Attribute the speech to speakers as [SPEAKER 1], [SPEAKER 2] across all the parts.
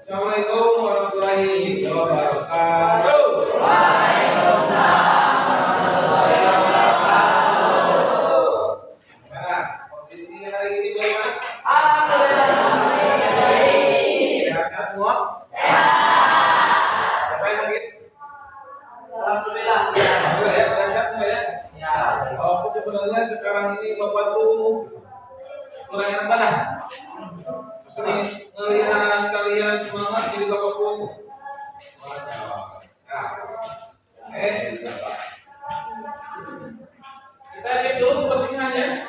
[SPEAKER 1] Assalamualaikum warahmatullahi wabarakatuh. Nah, kondisi hari ini bagaimana? Sehat semua? Siapa yang sakit?
[SPEAKER 2] Alhamdulillah.
[SPEAKER 1] Alhamdulillah ya, pada sehat semua ya?
[SPEAKER 2] Ya.
[SPEAKER 1] Oh, sebenarnya sekarang ini Bapak tuh kurang enak badan. Ini ngelihat kalian semangat, jadi Bapak pun kita cek dulu kebersihannya.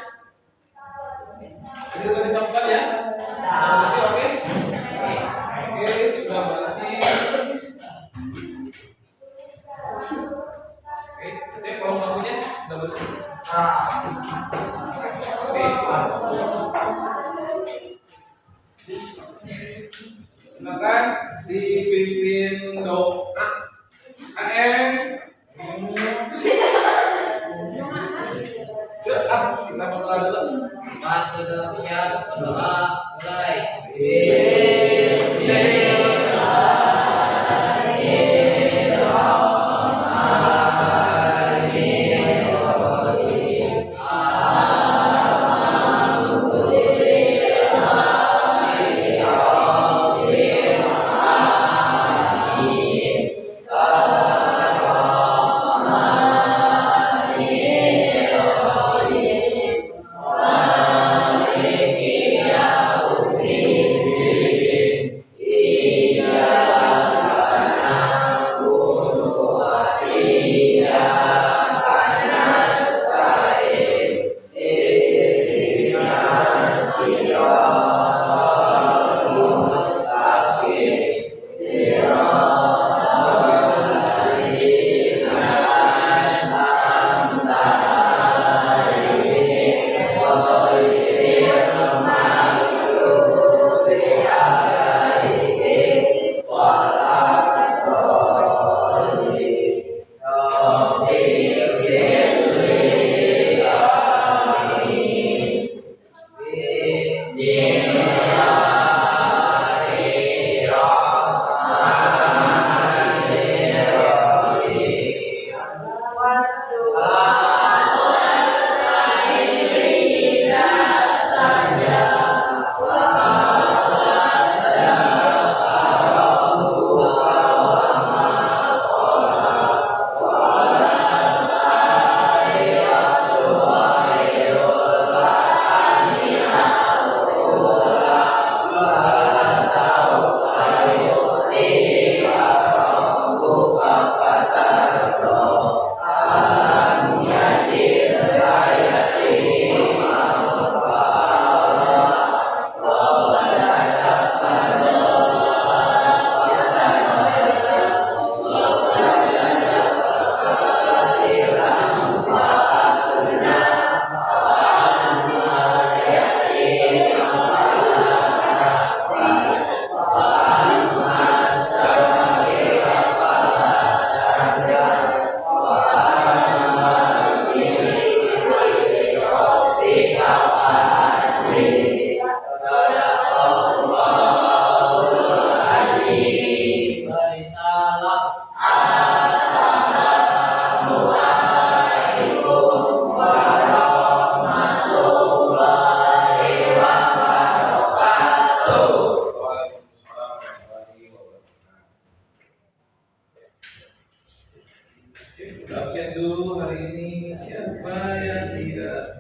[SPEAKER 1] Jadi sudah disiapkan ya? Bersih, oke? Oke, sudah bersih. Oke, cek kalau lampunya sudah bersih. Oke. Silakan dipimpin doa. AM. Kita berdoa dulu.
[SPEAKER 2] Siap berdoa mulai.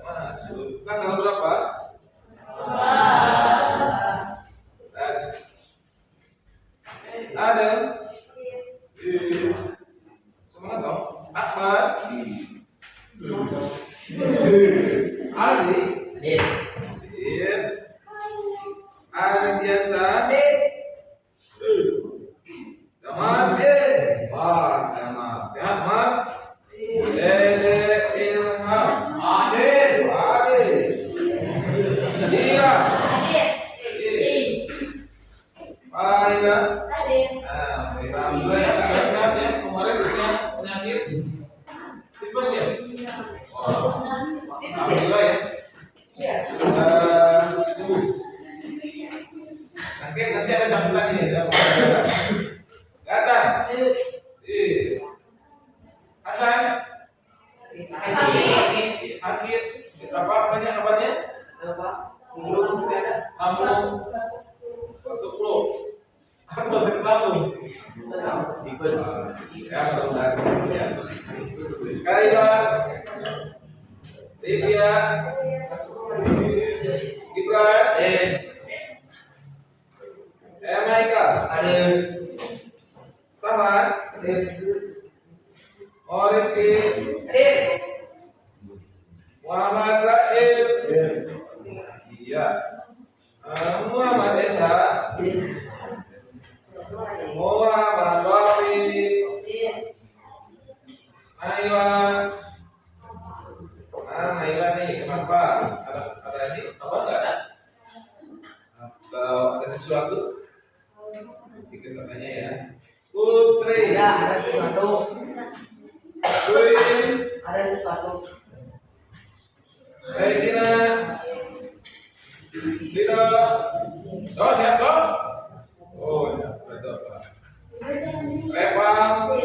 [SPEAKER 1] Masuk. Tanggal berapa? Tas. Ada. Semangat dong. Akbar. Ali.
[SPEAKER 2] Hadir.
[SPEAKER 1] Hadir. Ardiansa. Jamal. Wah, Jamal. Sehat, Mak? Dede Ilham. Hadir. Hadir. Dira. Aida. Nah, alhamdulillah ya, sehat ya. Kemarin punya penyakit tipes ya. Oh, alhamdulillah ya. Sembuh. Nanti ada satu lagi nih, ada datang. Hasan. Sakit. Apa katanya kabarnya? Lambung. Batuk flu. Apa sakit lambung? Tipes. Ya, mudah-mudahan. Kaiwa. Livia. Ibrahim. Michael. Ada. Saman. Orifki. Muhammad Raif. Iya. Muhammad Esa. Muhammad Rafi. Naila. Naila nih, kenapa? Ada ini? Apa enggak ada? Kalau ada sesuatu? Kita tanya ya. Putri.
[SPEAKER 2] Ya, ada sesuatu.
[SPEAKER 1] Putri.
[SPEAKER 2] Ada sesuatu.
[SPEAKER 1] Regina. Dino. Oh, siap toh? Oh, ya, betul Pak. Reval.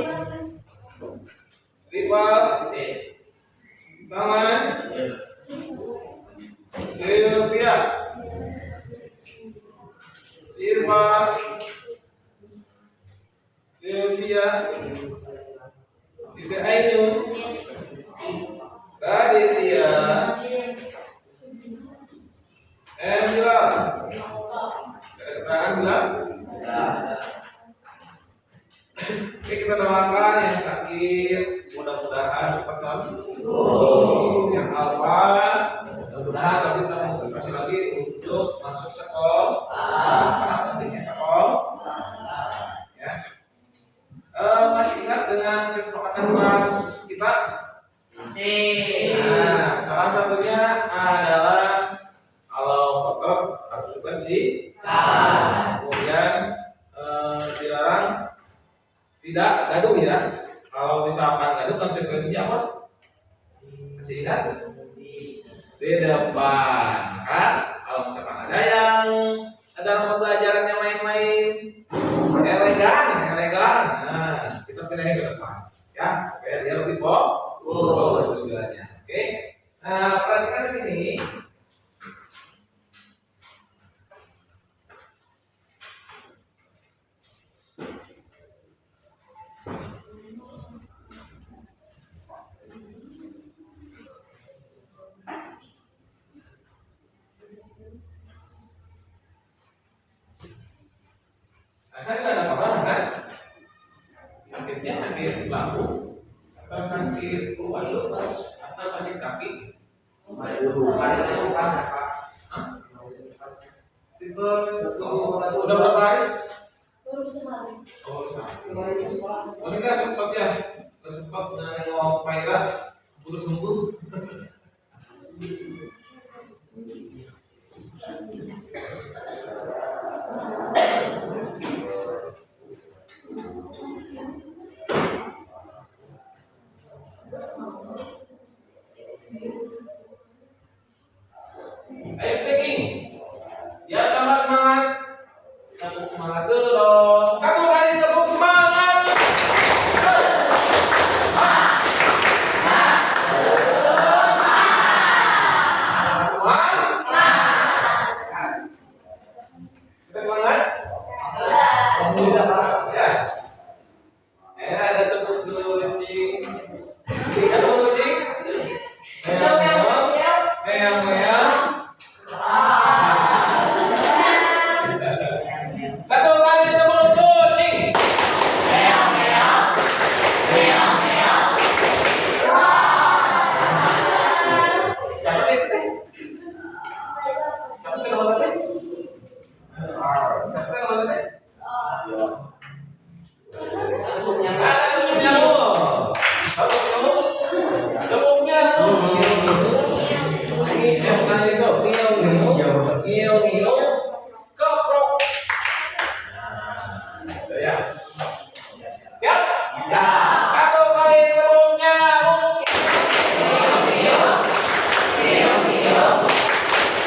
[SPEAKER 1] Rival. Saman. Sylvia. Sylvia. Sylvia. Tidak Ainun. Raditya. Emila. Emila. Oke, kita doakan yang sakit mudah-mudahan cepat sembuh. Yang alfa mudah-mudahan tapi kita motivasi lagi untuk masuk sekolah. Karena pentingnya sekolah. Ya. Masih ingat dengan kesepakatan kelas kita? Nah, salah satunya adalah kalau kotor harus bersih. Kemudian dilarang tidak gaduh ya. Kalau misalkan gaduh konsekuensinya apa? Masih ingat? Di depan kan? Kalau misalkan ada yang ada nama pelajarannya main-main, elegan. Nah, kita pindahin ke depan, ya, supaya dia lebih fokus sebenarnya. Oke. Nah, perhatikan di sini. Saya nggak ada apa-apa, Hasan. Sakitnya sakit bahu, atau sakit lupas, atau sakit kaki. Tipe udah berapa hari? Oh, oh ini nggak sempat ya, nggak sempat nengok Paira, baru sembuh. Ayo speaking, biar tambah semangat. Tepuk semangat dulu dong. Satu kali tepuk semangat. Ngiu-ngiu keprok. Nah, ya. Siap?
[SPEAKER 2] Ya.
[SPEAKER 1] Satu kali terumnya.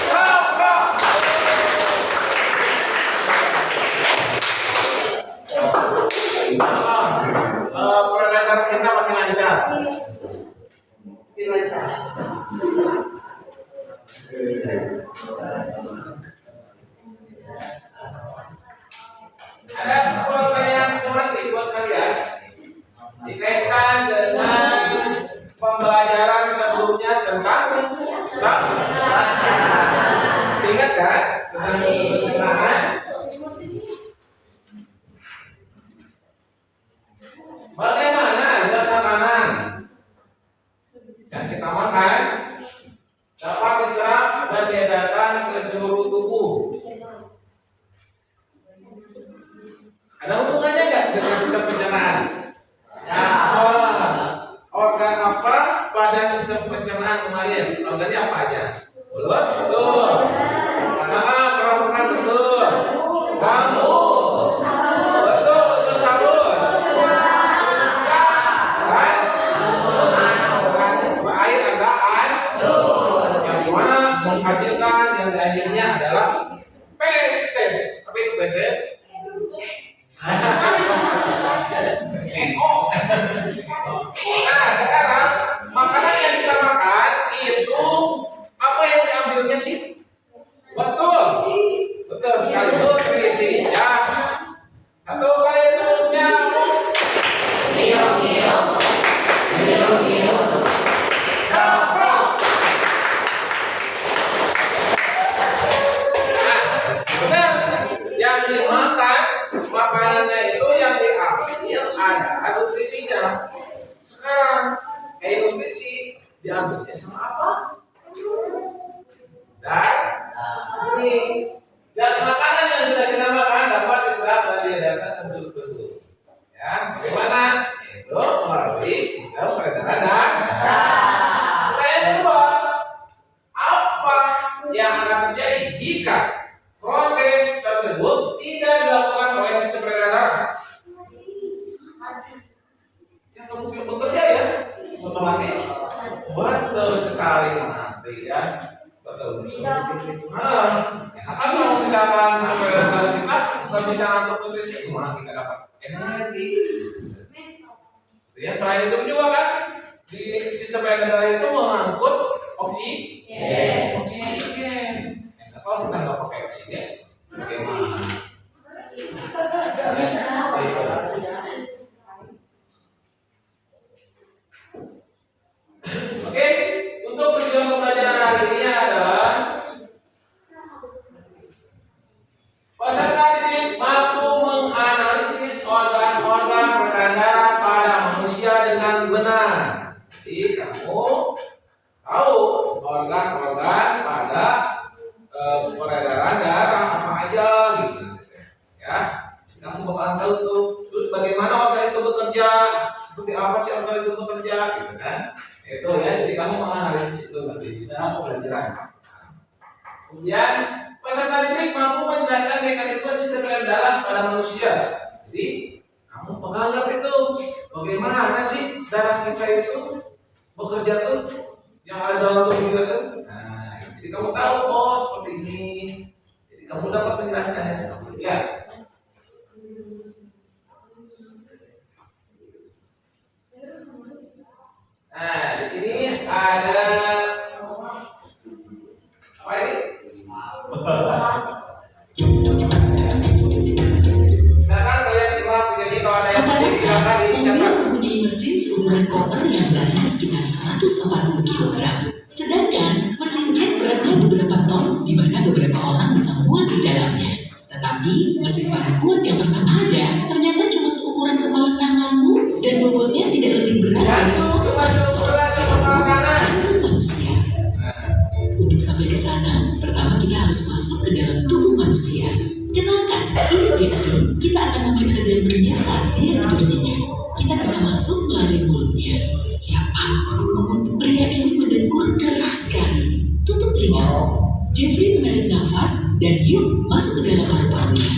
[SPEAKER 1] Keprok. Peredaran kita makin lancar.
[SPEAKER 2] Gimana?
[SPEAKER 1] Ada pertanyaan tematik buat kalian dikaitkan dengan pembelajaran sebelumnya tentang staf. Seingat kan tentang penggunaan? Bagaimana zat makanan yang kita makan dapat diserap dan diedarkan ke seluruh tubuh? Ada hubungannya nggak dengan sistem pencernaan? Ya. Organ apa pada sistem pencernaan kemarin? Organnya apa aja? Mulut, betul. Kerongkongan, betul. Rambut, betul. Usus halus, kan? Air andaan, yang dimana menghasilkan yang di akhirnya adalah feses. Apa itu feses? Nah, sekarang makanan yang kita makan itu apa yang diambilnya sih? Betul, betul sekali, betul berisi ya. Satu kali turunnya. Keprok. Nah, benar. Yang dimakan makanannya itu yang diambil ada nutrisinya. Sekarang nutrisi diambilnya sama apa? Dan ini zat makanan yang sudah kita makan dapat diserap dan diedarkan ke tubuh. Ya, bagaimana? Itu melalui sistem peredaran darah. Pertanyaan kedua, apa yang akan terjadi jika proses tersebut tidak dilakukan oleh sistem peredaran darah? Yang kemungkinan bekerja ya, otomatis betul sekali mati ya, betul. Nah, akan kalau misalkan peredaran darah kita nggak bisa ngatur nutrisi, gimana kita dapat energi? Ya, selain itu juga kan di sistem peredaran darah itu mengangkut oksigen. Kalau kita nggak pakai oksigen, bagaimana? Oke, untuk tujuan pembelajaran hari ini adalah peserta didik mampu menganalisis organ-organ peredaran darah pada manusia dengan benar. Jadi kamu tahu organ-organ pada peredaran darah apa aja gitu ya. Kamu bakal tahu tuh terus bagaimana organ itu bekerja, seperti apa sih organ itu bekerja gitu kan. Itu ya, jadi kamu menganalisis itu nanti di dalam pembelajaran. Kemudian peserta didik mampu menjelaskan mekanisme sistem peredaran darah pada manusia. Jadi kamu bakal ngerti tuh bagaimana sih darah kita itu bekerja tuh yang ada dalam tubuh kita tuh. Nah, jadi kamu tahu oh seperti ini. Jadi kamu dapat menjelaskannya seperti itu ya. Nah, di sini ada apa ini? Silakan kalian simak. Jadi kalau ada yang penting silakan dicatat.
[SPEAKER 3] Mobil mempunyai mesin seukuran koper yang beratnya sekitar 140 kg. Sedangkan mesin jet beratnya beberapa ton, di mana beberapa orang bisa muat di dalamnya. Tetapi mesin paling kuat yang pernah ada ternyata cuma seukuran kepala tanganmu dan bobotnya tidak lebih berat dari 1 ton, yaitu jantung manusia. Untuk sampai ke sana, pertama kita harus masuk ke dalam tubuh manusia. Kenalkan, ini jantung. Kita akan memeriksa jantungnya saat dia tidur nyenyak. Kita bisa masuk melalui mulutnya. Ya ampun, pria ini mendengkur keras sekali. Tutup telingamu. Jeffrey menarik nafas dan yuk masuk ke dalam paru-parunya.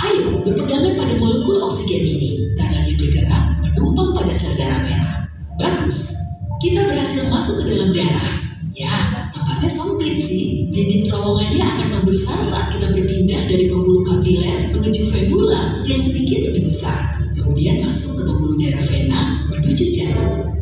[SPEAKER 3] Ayo berpegangan pada molekul oksigen ini karena dia bergerak menumpang pada sel darah merah. Bagus, kita berhasil masuk ke dalam darah. Ya, tempatnya sempit sih. Dinding terowongannya akan membesar saat kita berpindah dari pembuluh kapiler menuju venula yang sedikit lebih besar. Kemudian masuk ke pembuluh darah vena menuju jantung.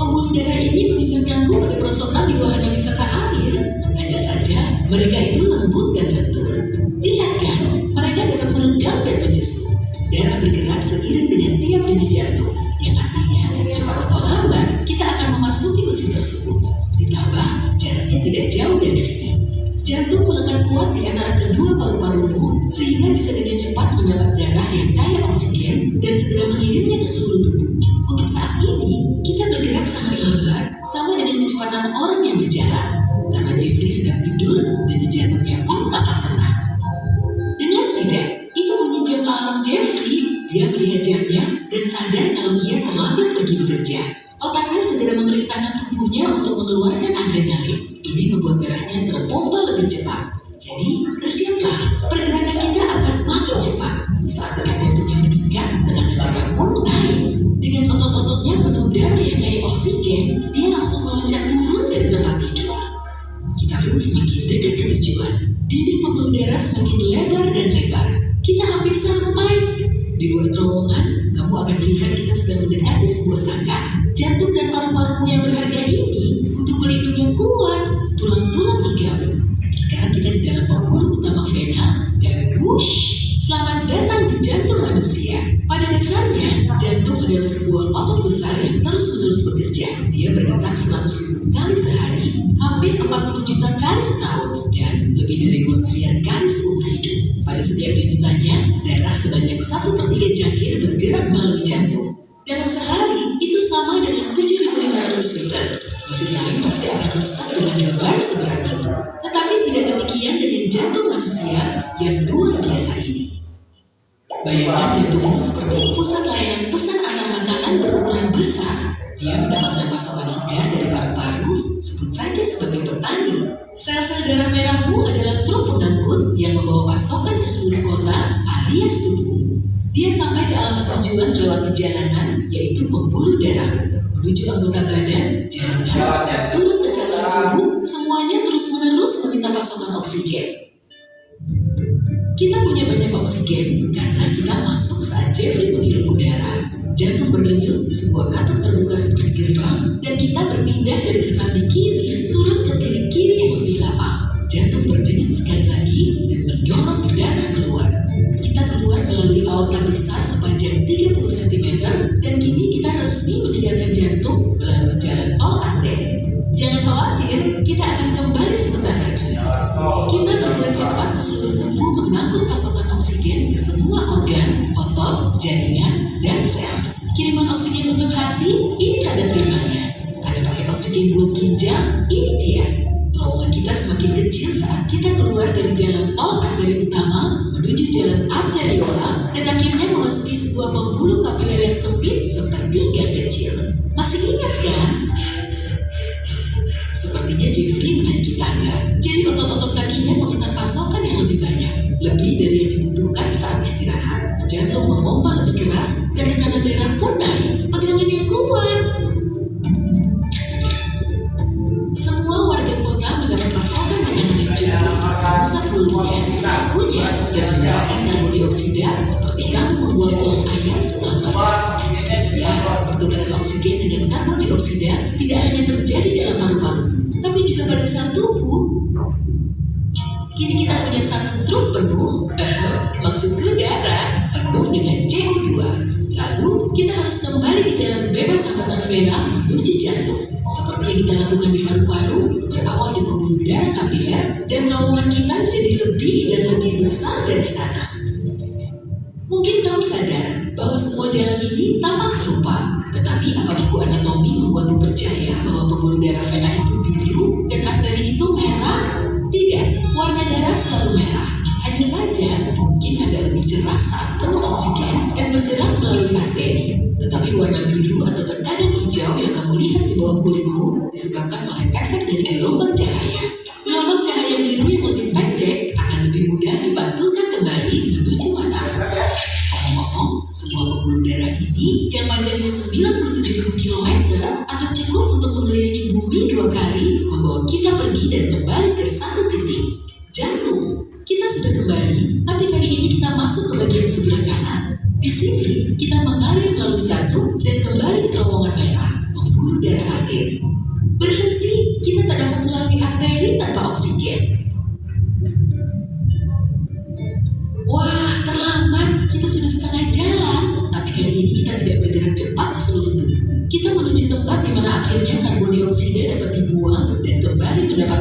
[SPEAKER 3] Pembuluh darah ini mengingatkanku pada perosotan di wahana wisata air. Hanya saja mereka itu lembut dan lentur. Lihat kan, mereka dapat merenggang dan menyusut. Darah bergerak seiring dengan tiap denyut jantung, yang artinya cepat atau lambat kita akan memasuki mesin tersebut. Ditambah jaraknya tidak jauh dari sini. Jantung melekat kuat di antara kedua paru-parumu sehingga bisa dengan cepat mendapat darah yang kaya oksigen dan segera mengirimnya ke seluruh tubuh. Untuk saat ini, kita bergerak sangat lambat sama dengan kecepatan orang yang berjalan. Karena Jeffrey sedang tidur dan jantungnya pun tampak tenang. Dengar tidak? Itu bunyi jam alarm Jeffrey. Dia melihat jamnya dan sadar kalau dia terlambat pergi bekerja. Otaknya segera memerintahkan tubuhnya untuk mengeluarkan adrenalin. Ini membuat darahnya terpompa lebih cepat. Jadi, bersiaplah. Pergerakan kita akan makin cepat. Saat detak jantungnya meningkat, tekanan darah pun naik. Dengan otot-ototnya penuh darah yang kaya oksigen, dia langsung meloncat turun dari tempat tidur. Kita pun semakin dekat ke tujuan. Dinding pembuluh darah semakin lebar dan lebar. Kita hampir sampai. Di luar terowongan, kamu akan melihat kita sedang mendekati sebuah sangkar. Jantung dan paru-parumu yang berharga ini butuh pelindung yang kuat, tulang-tulang igamu. Sekarang kita di dalam pembuluh utama vena dan wush, selamat datang di jantung manusia. Pada dasarnya, jantung adalah sebuah otot besar yang terus-menerus bekerja. Dia berdetak 100.000 kali sehari, hampir 40 juta kali setahun, dan lebih dari 2 miliar kali seumur hidup. Pada setiap denyutannya, darah sebanyak 1/3 cangkir bergerak melalui jantung. Dalam sehari, itu sama dengan 7.500 liter. Mesin lain pasti akan rusak dengan beban seberat itu. Tetapi tidak demikian dengan jantung manusia yang luar biasa ini. Bayangkan jantungmu seperti pusat layanan pesan antar makanan berukuran besar. Dia mendapatkan pasokan segar dari paru-paru, sebut saja sebagai petani. Sel-sel darah merahmu adalah truk pengangkut yang membawa pasokan ke seluruh kota alias tubuhmu. Dia sampai ke alamat tujuan melewati jalanan, yaitu pembuluh darahmu, menuju anggota badan, jaringan, turun ke sel-sel tubuh, semuanya terus-menerus meminta pasokan oksigen. Kita punya banyak oksigen karena kita masuk saat Jeffrey menghirup udara. Jantung berdenyut di sebuah katup terbuka seperti gerbang, dan kita berpindah dari serambi kiri turun ke bilik kiri yang lebih lapang. Jantung berdenyut sekali lagi dan mendorong darah keluar. Kita keluar melalui aorta besar sepanjang 30 cm, dan kini kita resmi meninggalkan jantung melalui jalan tol arteri. Jangan khawatir, kita akan kembali sebentar lagi. Kita bergerak cepat ke seluruh tubuh mengangkut pasokan oksigen ke semua organ, otot, jaringan, dan sel. Kiriman oksigen untuk hati, ini tanda terimanya. Ada paket oksigen buat ginjal, ini dia. Terowongan kita semakin kecil saat kita keluar dari jalan tol arteri utama menuju jalan arteriola dan akhirnya memasuki sebuah pembuluh kapiler yang sempit seperti gang kecil. Masih ingat kan? Sepertinya Jeffrey menaiki tangga, jadi otot-otot kakinya memesan pasokan yang lebih banyak, lebih dari yang dibutuhkan saat istirahat. Jantung memompa lebih keras dan tekanan darah pun naik. Pegangan yang kuat. Semua warga kota mendapat pasokan makanan yang cukup, merusak kulitnya, rambutnya, dan mengeluarkan karbon dioksida seperti kamu membuang tulang ayam setelah makan. Ya, pertukaran oksigen dengan karbon dioksida tidak hanya terjadi dalam paru-paru, tapi juga pada sel tubuh. Kini kita punya satu truk penuh, maksudku darah, penuh dengan CO2. Lalu kita harus kembali ke jalan bebas hambatan vena menuju jantung. Seperti yang kita lakukan di paru-paru, berawal di pembuluh darah kapiler, dan terowongan kita jadi lebih dan lebih besar dari sana. Mungkin kamu sadar bahwa semua jalan ini tampak serupa, tetapi apa buku anatomi membuatmu percaya bahwa pembuluh darah vena itu biru dan arteri itu merah? Tidak, warna darah selalu merah. Hanya saja mungkin agak lebih cerah saat penuh oksigen dan bergerak melalui arteri. Tetapi warna biru atau tekanan hijau yang kamu lihat di bawah kulitmu disebabkan oleh efek dari gelombang cahaya. Gelombang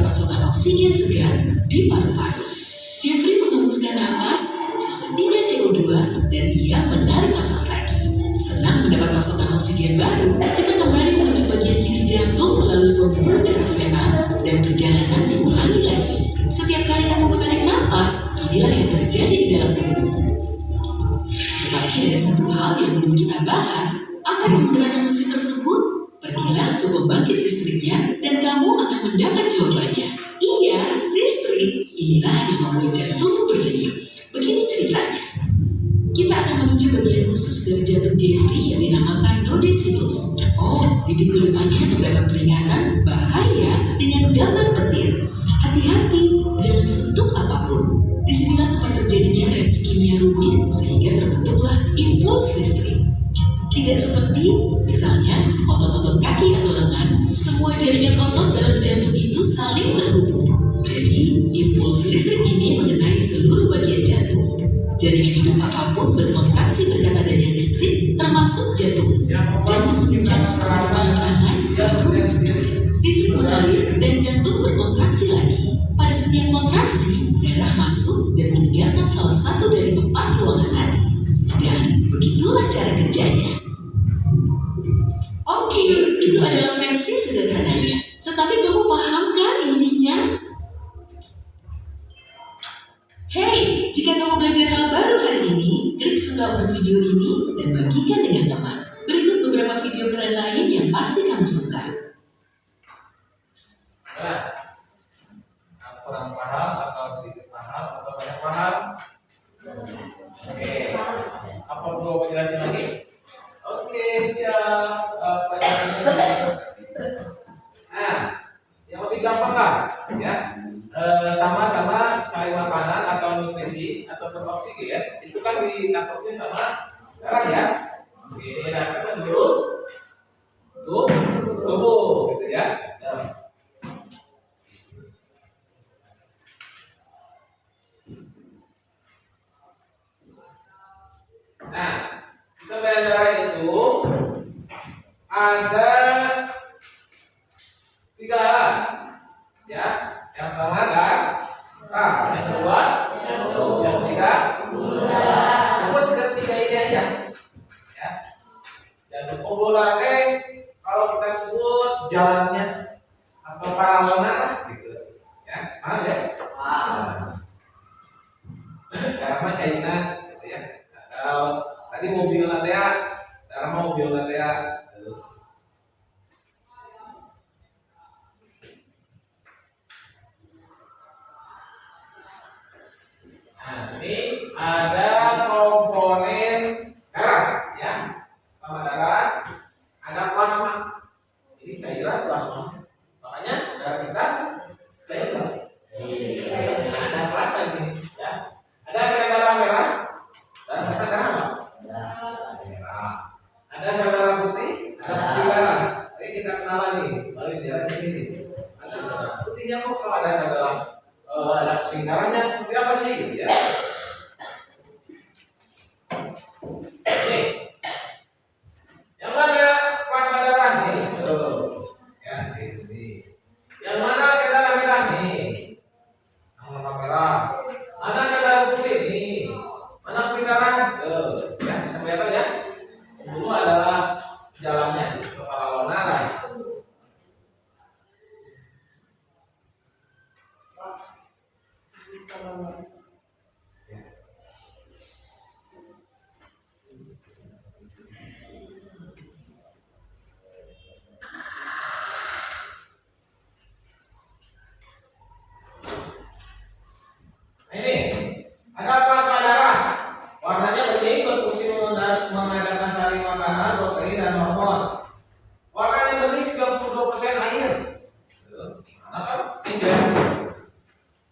[SPEAKER 3] pasokan oksigen segar di paru-paru. Jeffrey menghembuskan napas selama 3 CO2 dan ia menarik nafas lagi. Senang mendapat pasokan oksigen baru, kita kembali menuju bagian kiri jantung melalui pembuluh darah vena dan perjalanan diulangi lagi. Setiap kali kamu menarik napas, inilah yang terjadi di dalam tubuhmu. Tetapi ada satu hal yang belum kita bahas. Apa yang menggerakkan mesin tersebut? Pergilah ke pembangkit listriknya dan kamu akan mendapat jawabannya. Iya, listrik. Inilah yang membuat jantungmu berdenyut. Begini ceritanya. Kita akan menuju bagian khusus dari jantung Jeffrey yang dinamakan nodesinus. Oh, di pintu depannya terdapat peringatan bahaya dengan gambar petir. Hati-hati, jangan sentuh apapun. Disinilah tempat terjadinya reaksi kimia rumit sehingga terbentuklah impuls listrik. Tidak seperti, misalnya, otot-otot kaki atau lengan, semua jaringan otot dalam jantung itu saling terhubung. Jadi, impuls listrik ini mengenai seluruh bagian jantung. Jaringan hidup apapun berkontraksi berkata adanya listrik, termasuk jantung. Jantung mengencang seperti kepala tangan, lalu mundur. Listrik mengalir dan jantung berkontraksi lagi. Pada setiap kontraksi, darah masuk dan meninggalkan salah satu dari 4 ruangan tadi. Dan begitulah cara kerjanya. Oke, itu adalah versi sederhananya. Tetapi kamu paham kan intinya? Hey, jika kamu belajar hal baru hari ini, klik suka untuk video ini dan bagikan dengan teman. Berikut beberapa video keren lain yang pasti kamu suka.
[SPEAKER 1] Nah, kurang paham atau sedikit paham atau banyak paham? Oke, apa perlu aku jelasin lagi? Oke, siap. Nah, yang lebih gampang lah, ya. Sama-sama saling makanan atau nutrisi ataupun oksigen itu kan ditangkapnya sama darah ya. Oke, nah kita sebelum tubuh, gitu ya. Nah, kita darah itu ada 3 alat, ya. Yang pertama ada yang kedua, yang ketiga, pokoknya sekitar 3 ini aja, ya. Dan pembuluh darah kalau kita sebut jalannya atau paralelnya, gitu, ya. Paham ya? Karena China, gitu ya. Kalau tadi mobil Natea, darah mobil Natea. Nah, ini ada komponen darah, ya. Sama darah ada plasma. Ini cairan plasma. Makanya darah kita cair. Ada plasma ini, ya. Ada sel darah merah. Darah kita darah apa? Merah. Ada sel darah putih. Ada putih darah. Ini kita kenalan nih. Balik darahnya ini. Ada sel darah putihnya kok kalau ada sel darah. Ada darahnya seperti apa sih, gitu ya? Oke, yang mana plasma darah nih? Ya, sini. Yang mana sel darah merah nih? Yang warna merah. Mana sel darah putih nih? Mana putih darah? Ya, bisa kelihatan ya? Dulu adalah jalannya kepala lonara. Ini ada plasma darah. Warnanya bening, berfungsi mengadakan saring makanan, protein dan hormon. Warnanya bening 92% air. Mana kan? Ini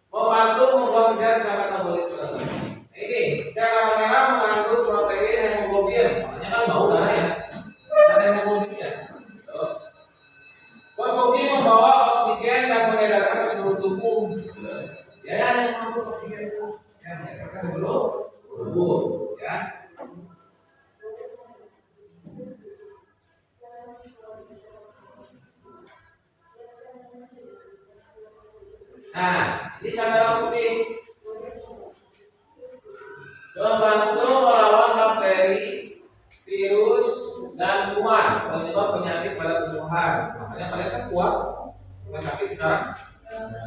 [SPEAKER 1] membantu membuang zat sangat metabolisme. Ini sel darah merah mengandung protein hemoglobin. Makanya kan bau darah ya. Ada hemoglobinnya. Berfungsi membawa oksigen dan mengedarkan ke seluruh tubuh. Ya, yang mampu oksigen itu yang mengedarkan ke seluruh tubuh, ya. Nah, ini cairan putih membantu melawan bakteri, virus, dan kuman penyebab penyakit pada tumbuhan. Makanya kalian kan kuat nggak sakit sekarang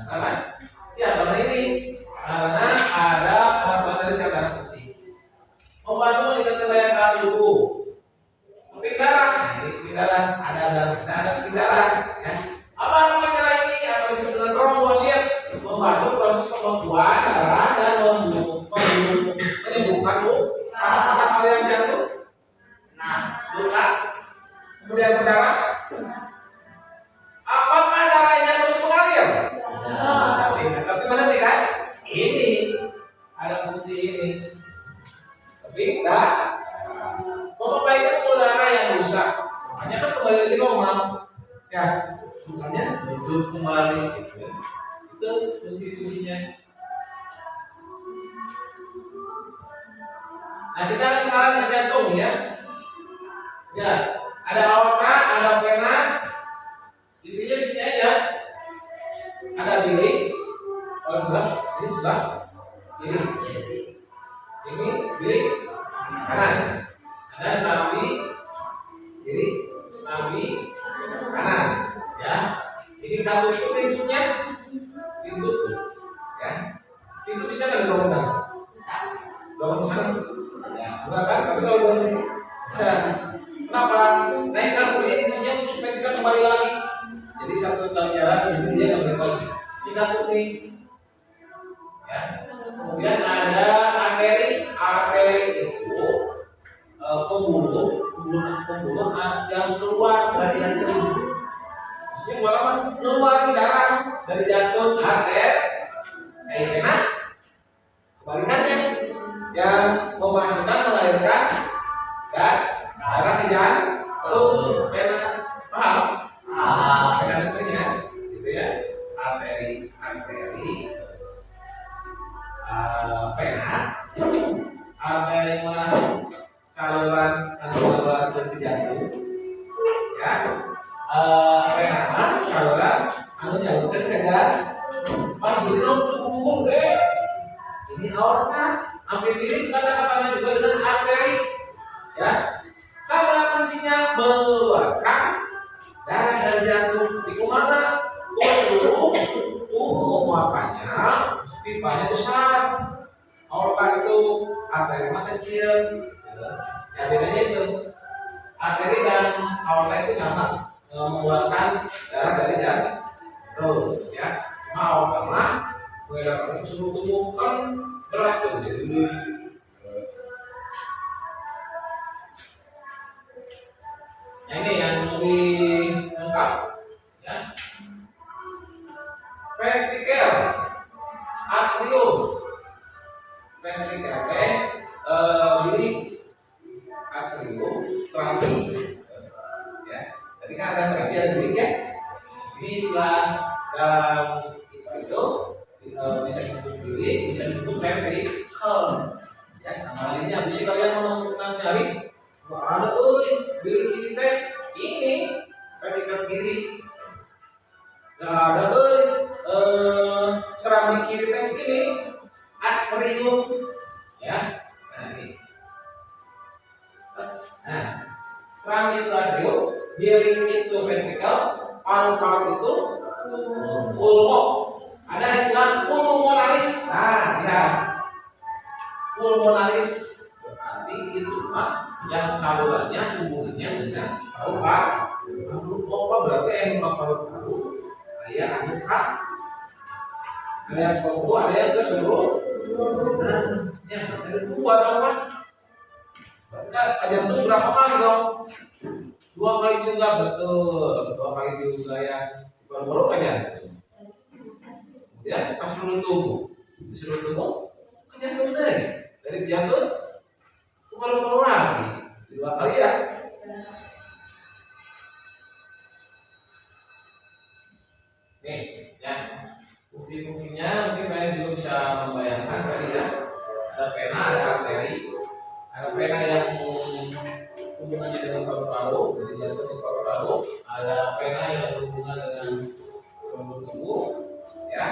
[SPEAKER 1] karena ya karena ini karena ada kemampuan dari sel darah putih membantu meningkatkan daya tahan tubuh. Darah ada darah ya. Apa namanya darah ini? Atau disebut dengan trombosit, membantu proses pembekuan darah dan menyembuhkan luka. Apakah kalian jatuh? Nah, luka kemudian berdarah. Apakah darahnya terus mengalir? Tapi mana kan? Ini ada fungsi ini. Tapi enggak memperbaiki udara yang rusak. Makanya kan kembali lagi normal. Ya, makanya hidup kembali gitu ya. Itu fungsi-fungsinya. Nah, kita akan kenalan dengan jantung ya. Ya, ada aorta, ada vena. Intinya di sini aja. Ada bilik. Oh, sebelah, ini sebelah. Ini bilik kanan. Ada senapi kiri, senapi kanan. Ya, ini kabel itu pintunya, pintu tuh. Ya, pintu bisa nggak dorong sana? Dorong sana? Ya, enggak kan? Tapi kalau dorong sini bisa. Kenapa? Naik kabel ini fungsinya supaya kita kembali lagi. Jadi satu pelajaran ini dia kembali lagi. Ini putih. Ya. Kemudian ada arteri. Arteri itu pembuluh yang keluar dari jantung. Ini keluar di darah dari jantung, arter, vena. Kebalikannya yang memasukkan, mengalirkan dan darah ke jantung, vena. Paham? Mekanismenya, gitu ya. Arteri, vena, arteri saluran ke jantung, ya. Vena saluran nyalurkan ke jantung. Pas belum cukup deh. Ini aorta, hampir mirip kata-katanya juga dengan arteri, ya. Sama fungsinya mengeluarkan darah dari jantung. Di mana? Seluruh tubuh, makanya pipanya besar. Aorta itu, arteri mah kecil. Ya bedanya itu arteri dan aorta itu sama mengeluarkan darah dari jantung, ya. Aorta mah mengeluarkan seluruh tubuh kan berat tuh, jadi ini yang lebih lengkap, ya. Ventrikel, atrium, ventrikel bilik, atrium, serambi, ya. Tadi kan ada serambi, ada bilik ya. Ini istilah dalam itu bisa disebut bilik, bisa disebut ventrikel, ya. Nama lainnya bisa kalian mau nyari. Wah, ada bilik kiri teh ini ventrikel kiri. Nah, ada serambi kiri teh ini atrium, ya. Nah, ini. Nah, serambi itu atrium, bilik itu ventrikel, paru-paru itu pulmo. Ada istilah pulmonalis. Nah, ya. Pulmonalis berarti itu yang salurannya hubungannya dengan paru-paru. Apa berarti yang paru-paru? Ada anu kak, ada yang paru, ada yang ke seluruh. Nah, yang ada dua dong pak. Berarti jantung berapa kali dong? 2 kali juga, betul. 2 kali juga ya. Paru-paru kan jantung. Ya, pas seluruh tubuh. Di seluruh tubuh ke jantung deh. Dari jantung ke paru-paru lagi. 2 kali ya. Nih, ya. Fungsi-fungsinya mungkin kalian juga bisa membayangkan tadi ya. Ada vena, ada arteri. Ada vena yang hubungannya dengan paru-paru, dari jantung ke paru-paru. Ada vena yang berhubungan dengan seluruh tubuh, ya.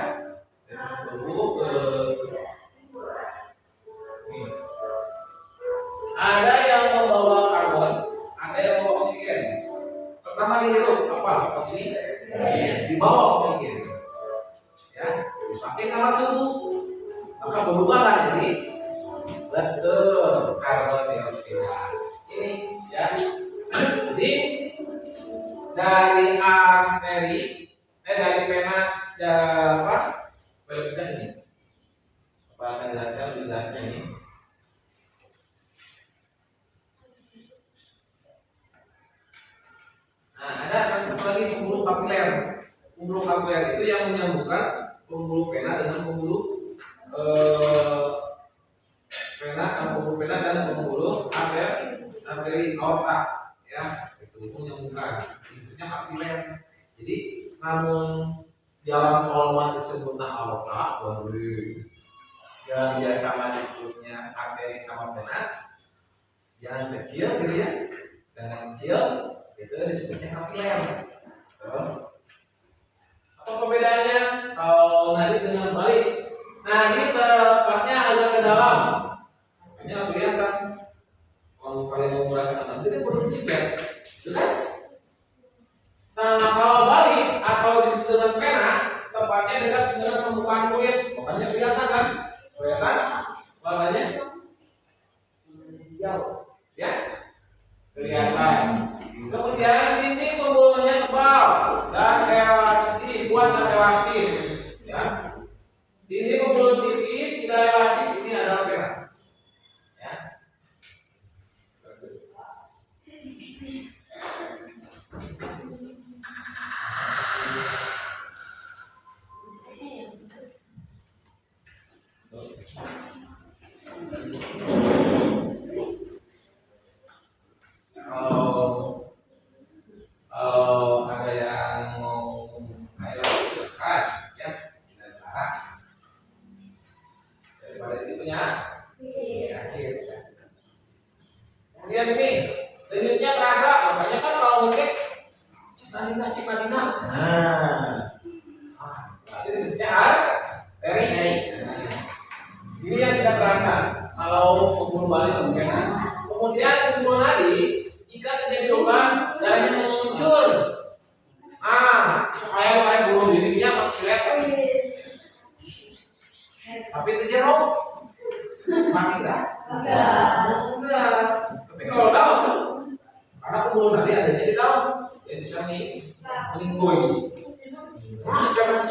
[SPEAKER 1] pakai sama tubuh, maka berubahlah jadi betul karbon dioksida. Ini ya. Jadi dari arteri, dari pena apa? Velokitas ini. Apa akan jelaskan lebih jelasnya ini? Nah, ada yang satu lagi pembuluh kapiler. Pembuluh kapiler itu yang menyambungkan pembuluh pena dengan pembuluh pena dan pembuluh arteri aorta, ya, itu menyambungkan. Istilahnya kapiler. Jadi, namun jalan tol disebutnya aorta, yang biasa disebutnya arteri sama pena, yang kecil gitu ya, dengan kecil itu disebutnya kapiler. Apa perbedaannya kalau nadi dengan balik? Nadi tepatnya agak ke dalam, makanya kelihatan. Kalau kalian mau merasakan nadi itu perlu dicek, kan? Nah, kalau balik atau disebut dengan pena, tepatnya dekat dengan permukaan kulit, makanya kelihatan kan? Kelihatan warnanya hijau, ya? Kelihatan. Kemudian ini pembuluhnya tebal dan elastis, kuat dan elastis, ya. Ini pembuluh tipis, tidak elastis, ini adalah pena, ya. Kalau ada yang mau ayo silakan, ya, cara daripada itu punya akhir. Kemudian ini denyutnya terasa, makanya kan kalau ngecek cik Madinah. Nah, berarti disebutnya arteri. Ini yang tidak terasa kalau pembuluh balik kemungkinan. Kemudian pembuluh nadi jika terjadi lubang darahnya menguncur. Supaya mulai bunuh dirinya maksiat. Tapi terjeruk mati enggak? Enggak. Tapi kalau dalam, karena pembuluh nadi adanya di dalam, yang bisa meninggoy. Jangan.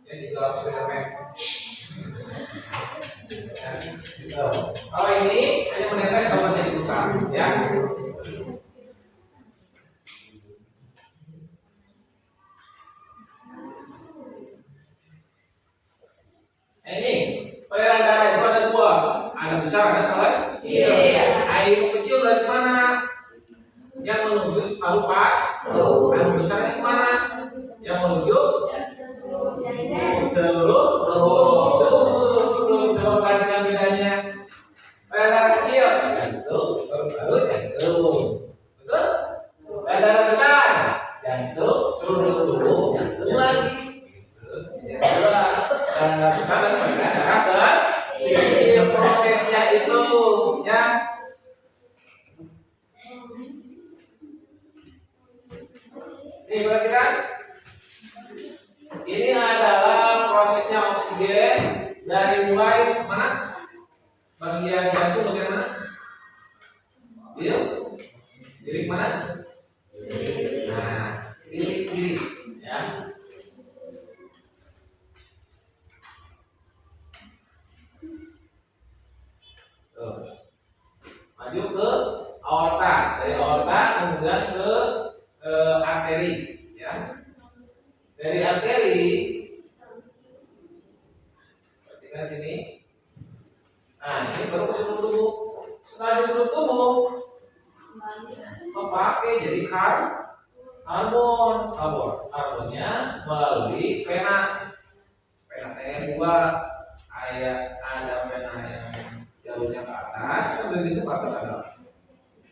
[SPEAKER 1] Yang di dalam sebenarnya. Kalau ini hanya menetes kalau jadi luka, ya. Ini peredaran darah itu ada dua, ada besar, ada kecil. Air kecil dari mana? Yang menuju paru-paru. Air besar dari mana? Yang menuju seluruh tubuh. Coba perhatikan bedanya. Peredaran kecil, jantung, paru-paru, jantung. Betul? Peredaran besar, jantung, seluruh tubuh, jantung lagi. Peredaran besar dan peredaran kecil, prosesnya itu, ya. Ini perhatikan. Ini adalah prosesnya oksigen dari mulai mana? Bagian jantung bagian mana? Diri mana? Nah, diri, ya. Tuh. Maju ke aorta, dari aorta kemudian ke arteri, ya. Dari arteri, perhatikan sini. Nah, ini baru ke seluruh tubuh. Setelah di seluruh tubuh, memakai jadi karbonnya melalui pena. Pena dua, ada pena yang jalurnya ke atas, dan itu ke atas ada.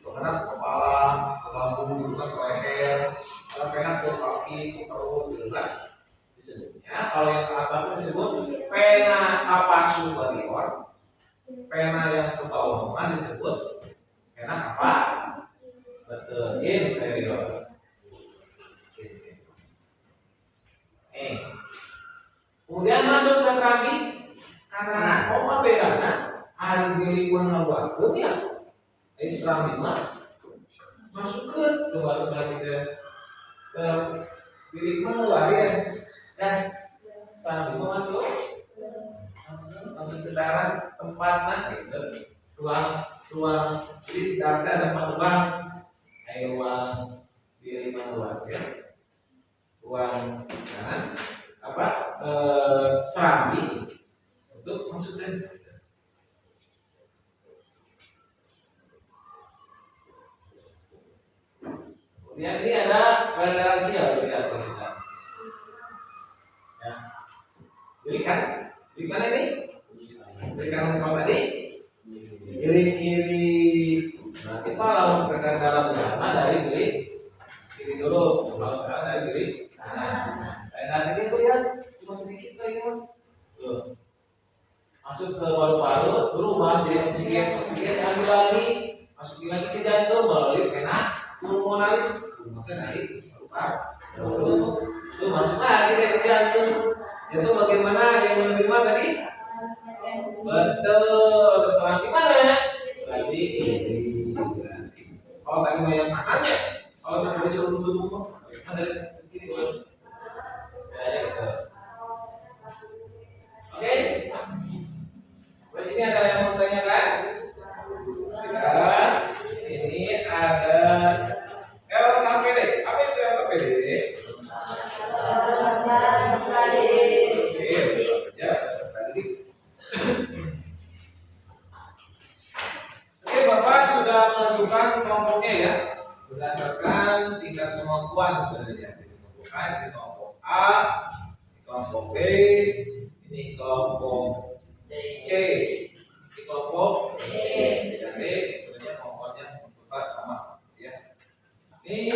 [SPEAKER 1] Karena ke kepala, ke lambung, juga ke leher, kalau pena ke kaki, ke perut, gitu kan. Disebutnya, kalau yang ke atas itu disebut pena apa superior. Pena yang ke bawah disebut pena apa? Betul, inferior. Kemudian masuk ke Serambi, karena apa bedanya? Hari Bilikuan ngabuatkeun ya. Di Serambi mah masukkeun coba kita ke Bilikuan luar ya. Dan Serambi mah masuk ke darat tempatnya gitu. Ruang di daratnya ada 4 ruang. Ruang Bilikuan luar ya. Ruang kanan Serambi untuk masukkan. Kemudian ini ada peredaran kecil kita. Ya, berikan ini, berikan apa tadi? Kiri. Nanti kalau peredaran dalam bersama dari kiri dulu, kalau sekarang dari kiri. Nah, ini lihat cuma sedikit lagi mas. Masuk ke paru-paru, berubah jadi oksigen ambil lagi, masukin lagi ke jantung melalui vena pulmonalis, naik paru-paru, itu masuk lagi ke jantung. Itu bagaimana yang menerima tadi? Betul, selanjutnya mana? Selanjutnya kalau tadi mau yang kanannya, kalau sampai disuruh duduk, ada gini boleh. Oke. Di sini ada yang mau tanyakan? Ya, ini ada LKPD. Apa itu LKPD? Oke, ya, tadi. Oke, Bapak sudah menentukan kelompoknya ya, berdasarkan tingkat kemampuan sebenarnya. Ini kelompok A, kelompok B, ini kelompok C, ini kelompok D. Jadi sebenarnya kelompoknya sama ya. Ini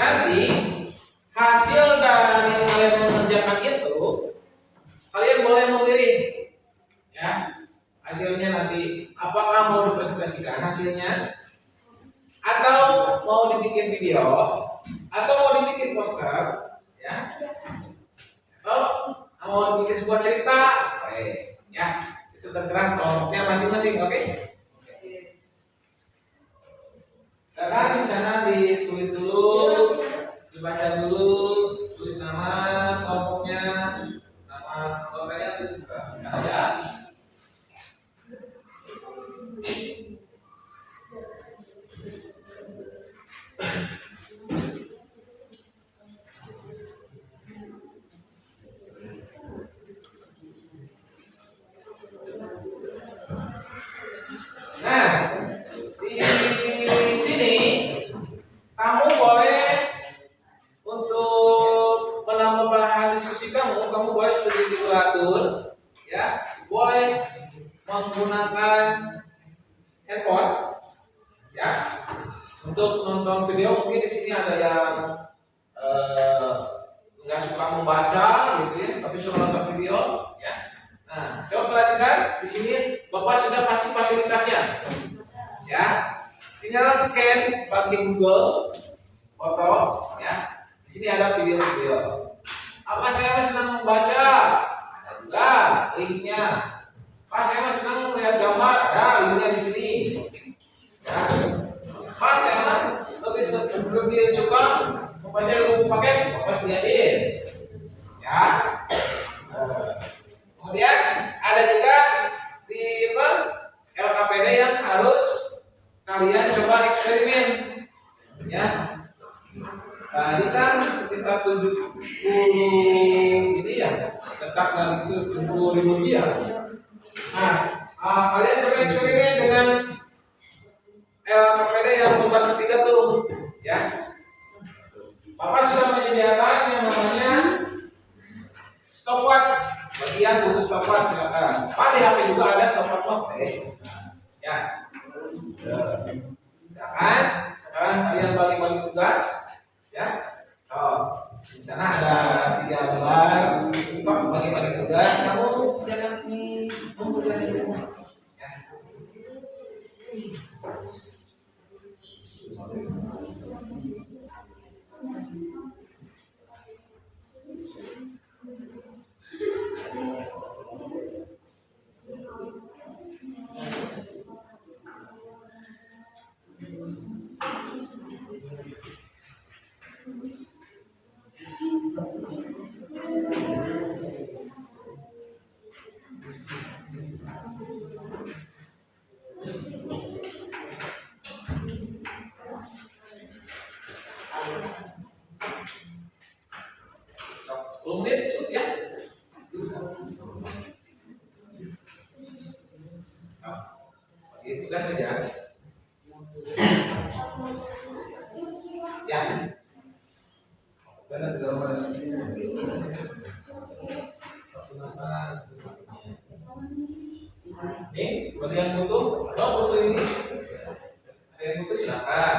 [SPEAKER 1] nanti hasil dari kalian mengerjakan itu kalian boleh memilih ya hasilnya nanti apakah mau dipresentasikan hasilnya atau mau dibikin video atau mau dibikin poster ya atau mau dibikin sebuah cerita ya itu terserah kelompoknya masing-masing oke? Karena di sana ditulis dulu, dibaca dulu, tulis nama kelompoknya, nama kelompoknya tulis saja. Nah, di sini kamu boleh untuk menambah bahan diskusi kamu boleh sedikit atur ya, boleh menggunakan handphone ya untuk nonton video. Mungkin di sini ada yang nggak suka membaca gitu ya, tapi suka nonton video ya. Nah, coba perhatikan di sini Bapak sudah kasih fasilitasnya ya. Tinggal scan pakai Google Foto ya. Di sini ada video-video. Apa saya senang membaca? Ada juga linknya. Pak saya senang melihat gambar, ada linknya di sini. Ya. Pak saya lebih suka membaca buku paket, Bapak sediain. Ya. Kemudian ada juga di LKPD yang harus kalian coba eksperimen ya. Tadi kan sekitar 70 ini ya, tetap dari 70.000 rupiah. Nah, juga ada sopan ya. Silakan sekarang kalian bagi-bagi tugas ya. Oh, di sana ada 3 lembar. Pak bagi-bagi tugas. Kamu jangan kemudian di rumah. Ya. Rumit ya. Bagi tugas saja. Ya. Karena sudah masuk. Nih, bagi yang butuh, kalau butuh ini, ada yang butuh silakan.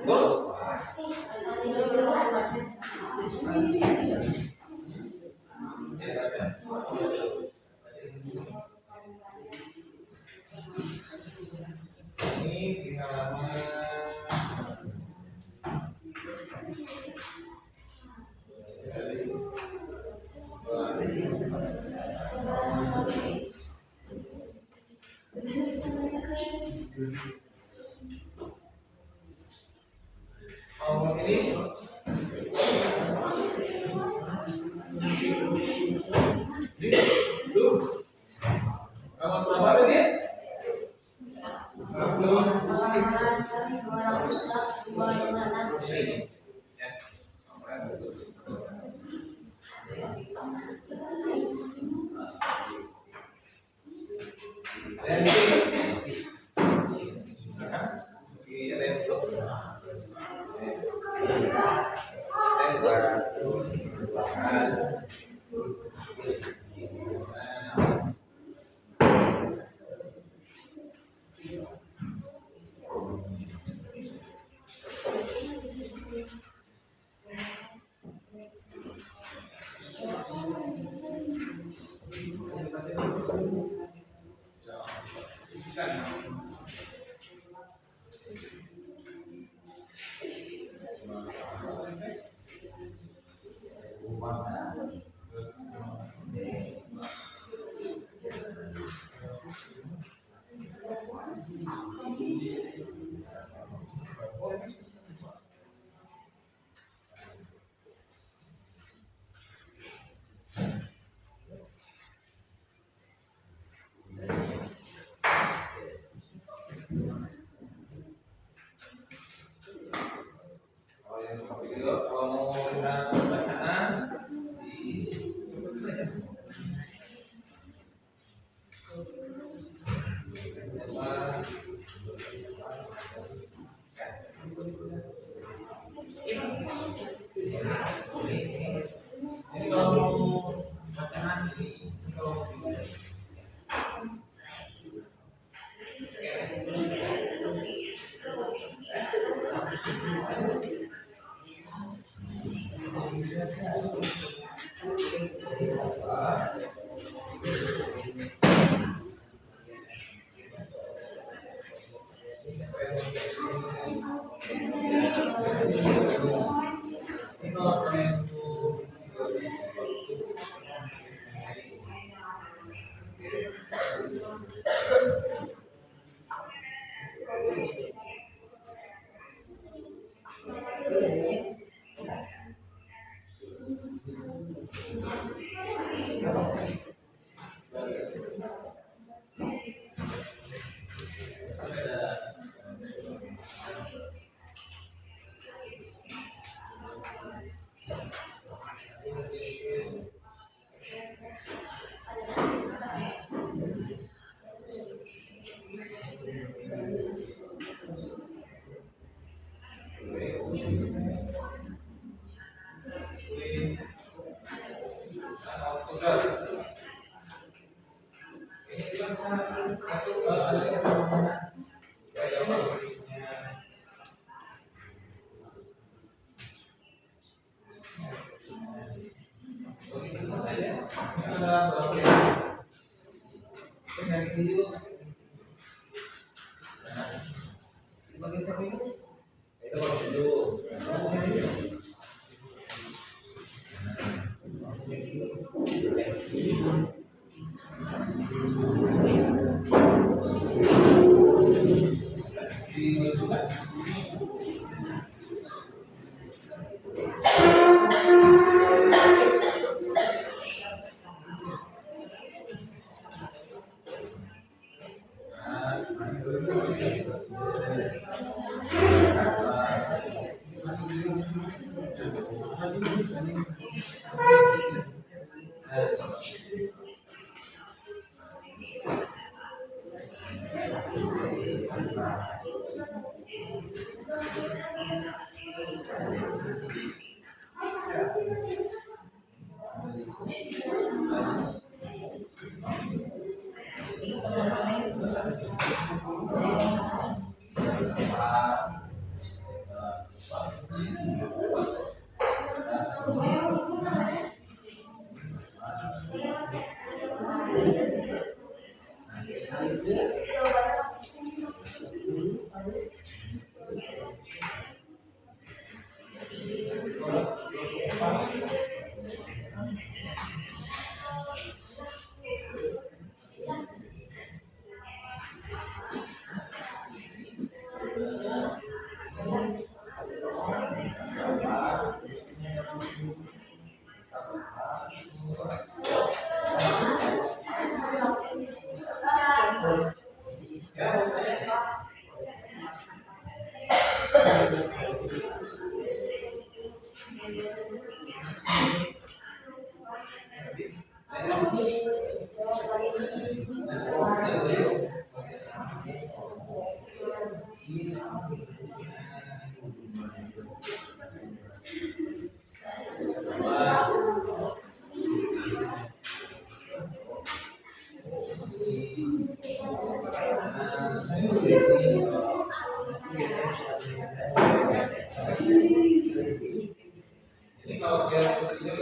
[SPEAKER 1] Tuh. Ini di halaman ini kamu berapa tadi? Ini kalau dia putihnya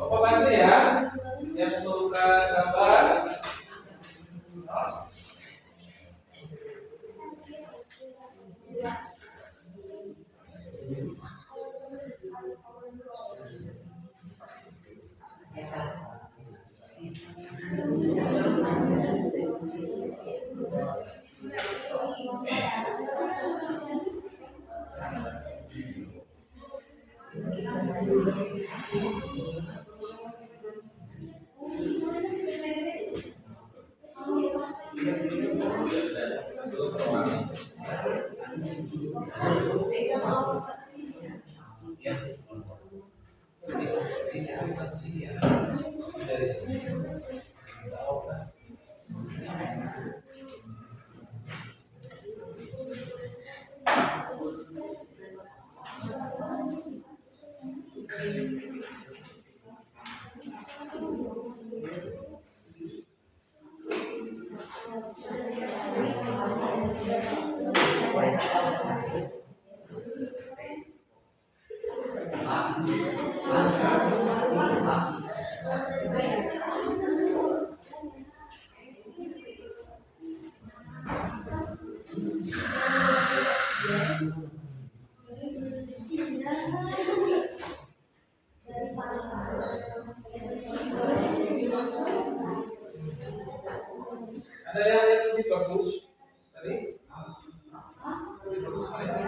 [SPEAKER 1] Bapak bantu ya, yang memerlukan gambar. Dari sini. Ada yang lebih bagus tadi? Lebih bagus mana?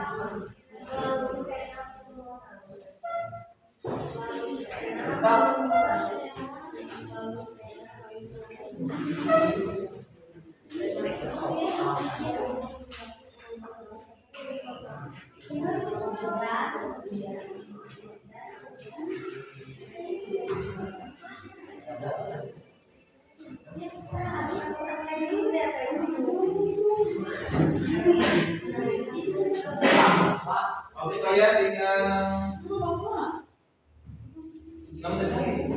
[SPEAKER 1] Oke, kalian tinggal 6 menit lagi.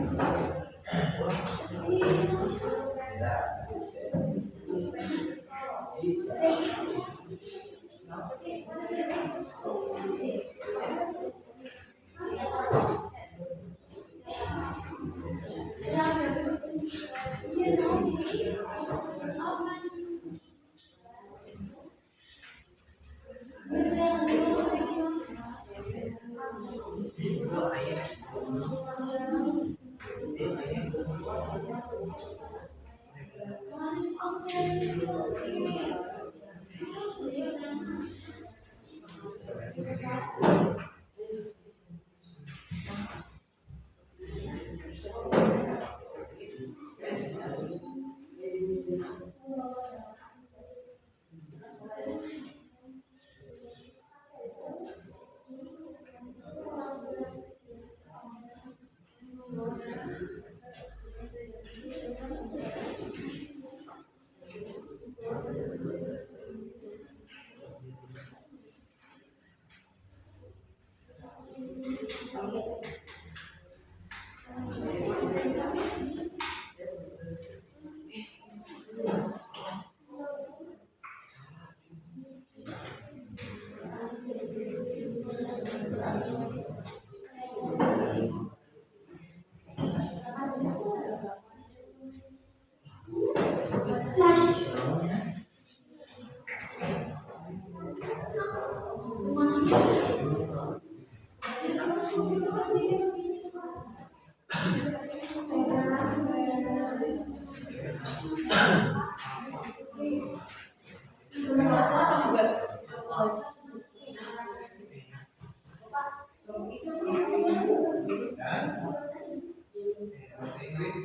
[SPEAKER 1] Bahasa Inggris.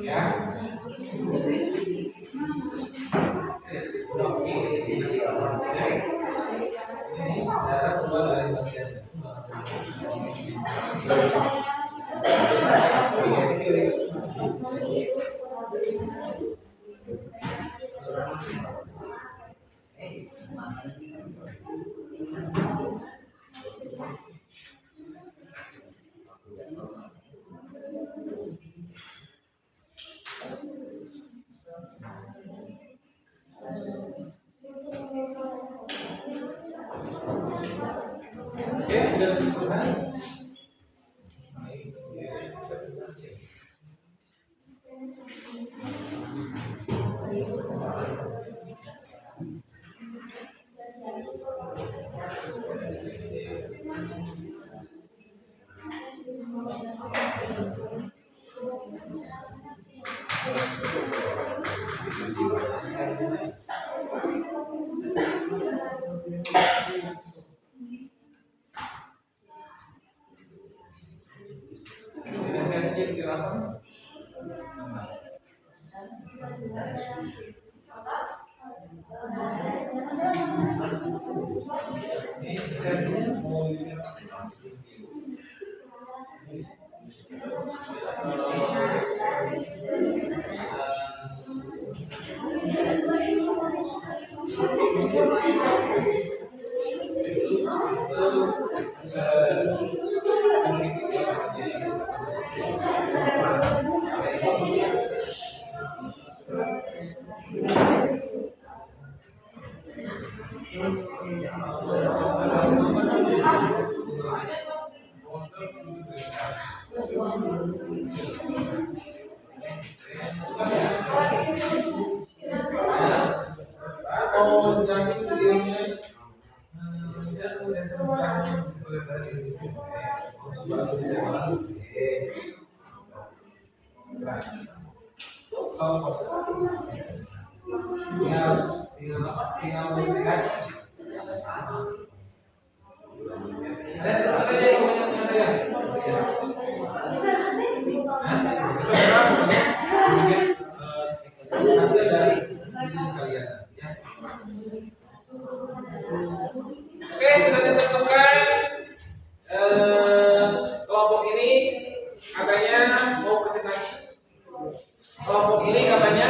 [SPEAKER 1] Ya. Ini darah keluar dari bagian kiri. Oke, sudah ditentukan. Tinggal modifikasi. Ada yang ngomongnya ya? Hasil dari isi sekalian. Ya. Oke, sudah ditentukan kelompok ini katanya mau presentasi. Kelompok ini katanya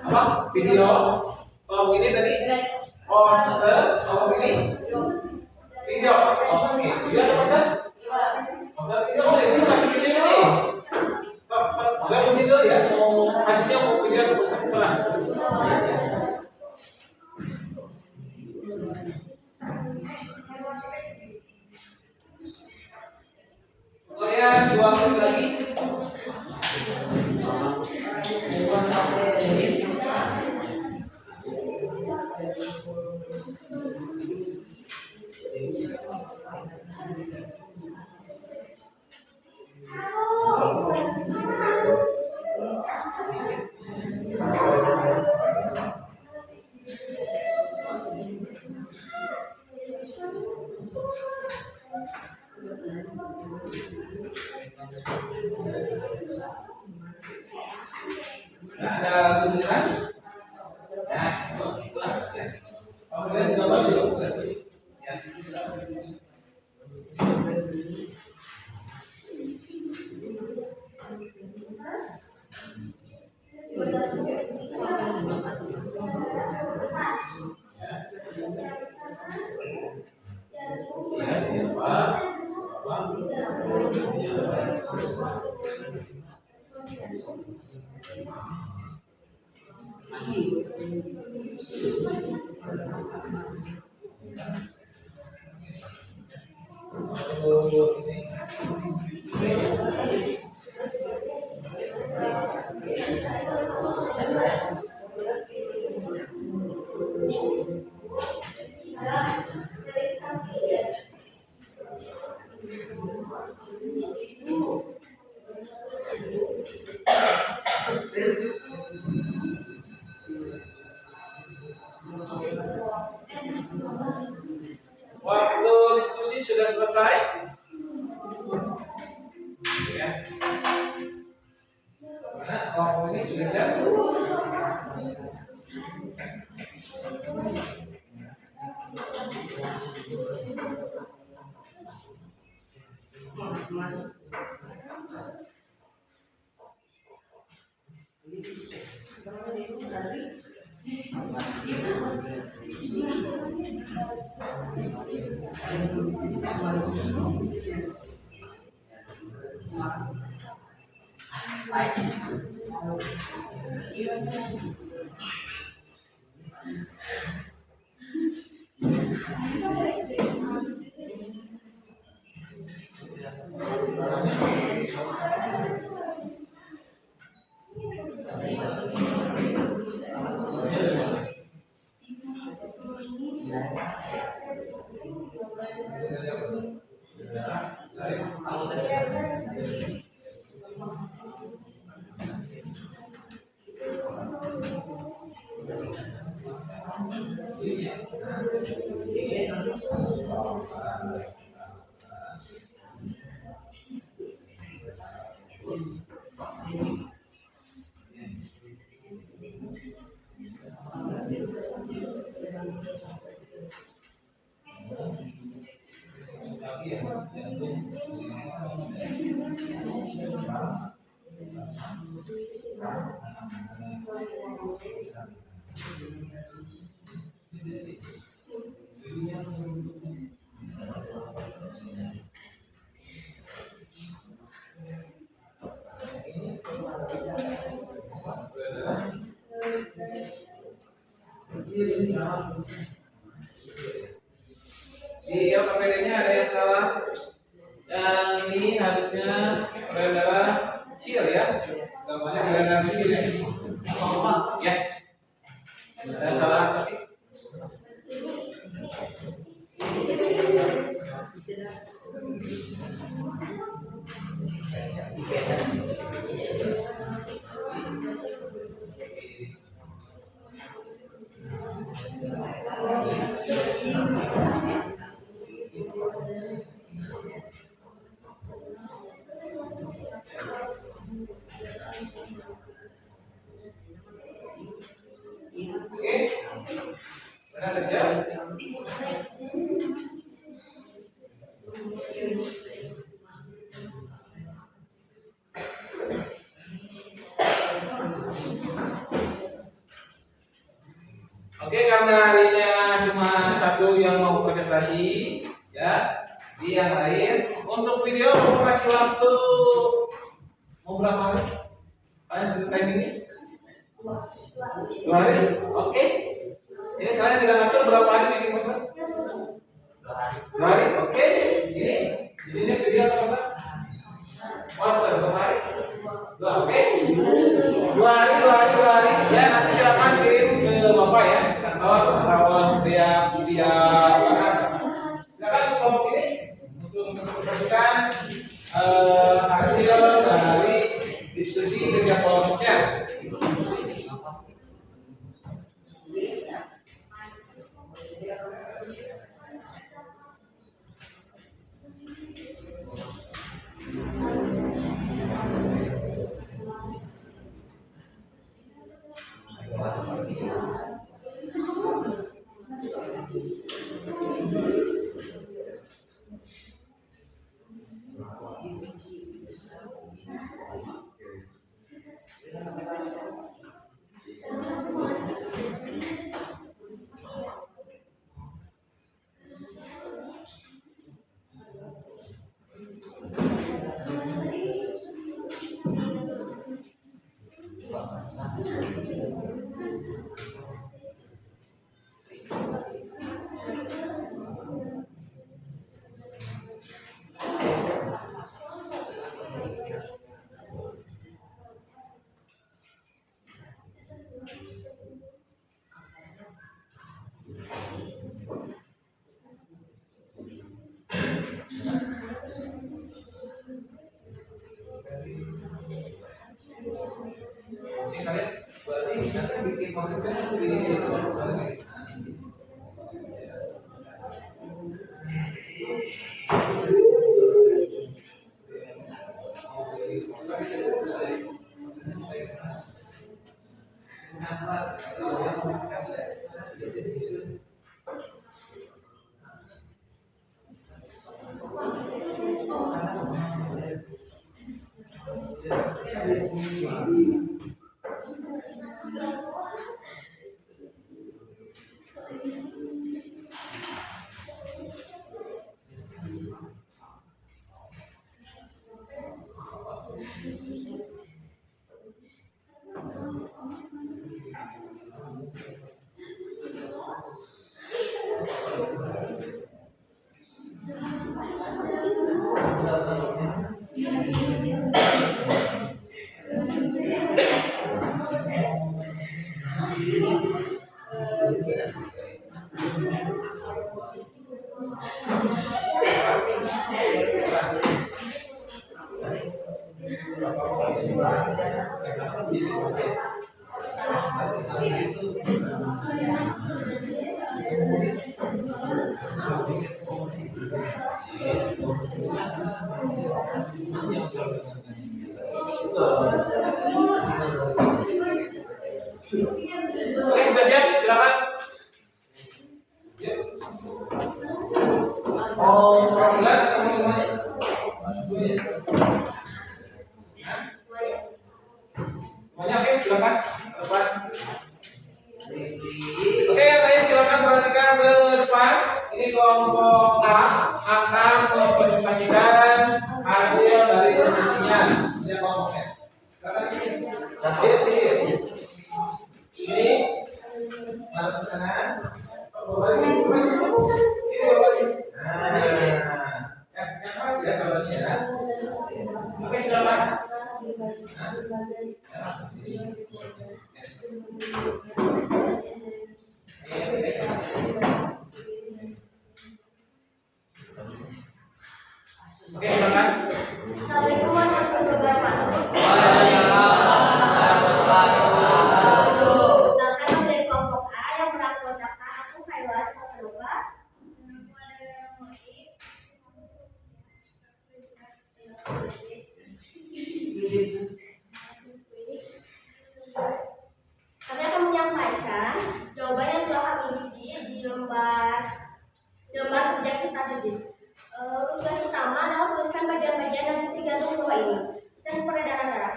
[SPEAKER 1] apa? Video. Kelompok ini tadi poster. Kelompok ini video. Oke, video apa poster? Poster video. Oh, ini masih video nih. Udah mungkin dulu ya. Hasilnya mau video atau poster salah. Kemudian 2 menit lagi. Ada tuntutan? Ya, itulah ya. Kemudian juga dulu berarti ya. Ya, Pak. Waktu diskusi sudah selesai. Ya. Mana kelompok ini sudah siap? Di LKPD-nya ada yang salah. Yang ini harusnya peredaran darah kecil ya. Gambarnya peredaran darah kecil ya. Ya. Ada salah ketik. Oke. Benar ada siap? Oke, karena harinya cuma satu yang mau presentasi, ya. Di yang lain, untuk video mau kasih waktu mau berapa hari? Kalian sudah time ini? 2 hari? Oke. Ini kalian sudah ngatur berapa hari bikin poster?
[SPEAKER 2] 2 hari.
[SPEAKER 1] 2 hari? Oke. Jadi ini video apa? Poster berapa hari? 2, oke. 2 hari. Ya, nanti silakan kirim ke Bapak ya, kantor dia bahas. Silakan kelompok ini untuk mempresentasikan hasil dari diskusi kerja kelompoknya. Kalian berarti nanti bikin konsepnya di sana. Oke, sudah siap? Silakan. Oh, bulan ketemu semuanya? Semuanya oke, silakan ke depan. Oke, yang lain silakan perhatikan ke depan. Ini kelompok A akan mempresentasikan hasil dari diskusinya. Ini kelompoknya. Silakan sini. Sampai sini. Ini mana ke sana? Bawa sini, bawa sini. Sini bawa sini. Nah, yang keras ya soalnya ya. Oke, silakan. Oke, silakan.
[SPEAKER 4] Assalamualaikum warahmatullahi wabarakatuh. Saya dari kelompok A yang beranggotakan aku Khairul Faruqa. Kami akan menyampaikan jawaban yang telah kami isi di lembar kerja kita tadi. Tugas pertama adalah tuliskan bagian-bagian dan fungsi jantung bawah ini dan peredaran darah.